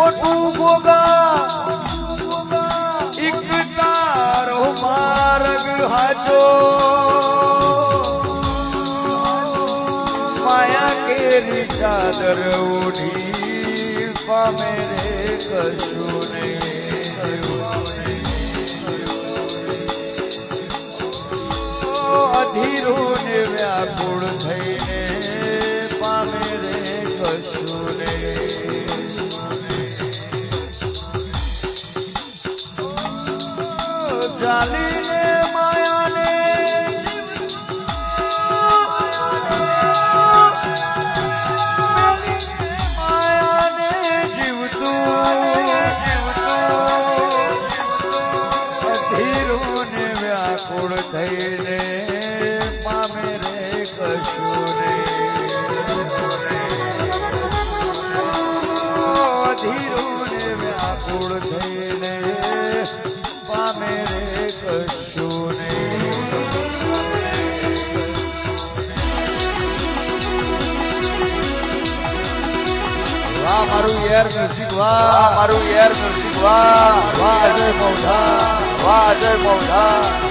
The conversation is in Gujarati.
મોટું ગોગા એક તારો માર્ગ હાચો માયા કેરી ચાદર ઓઢી પામે રે કશું નહીં અધીરો ને વ્યાકુળ થઈને પામે રે કશું નહીં ચાલીને માયાને થઈને પામે રે કશું અધીરું ને વ્યાકુળ થઈને પામે રે કશું વાહ મારું યાર મ્યુઝિક વાહ મારું યાર મ્યુઝિક વાહ વાહ અજય મૌઢા વાહ અજય મૌઢા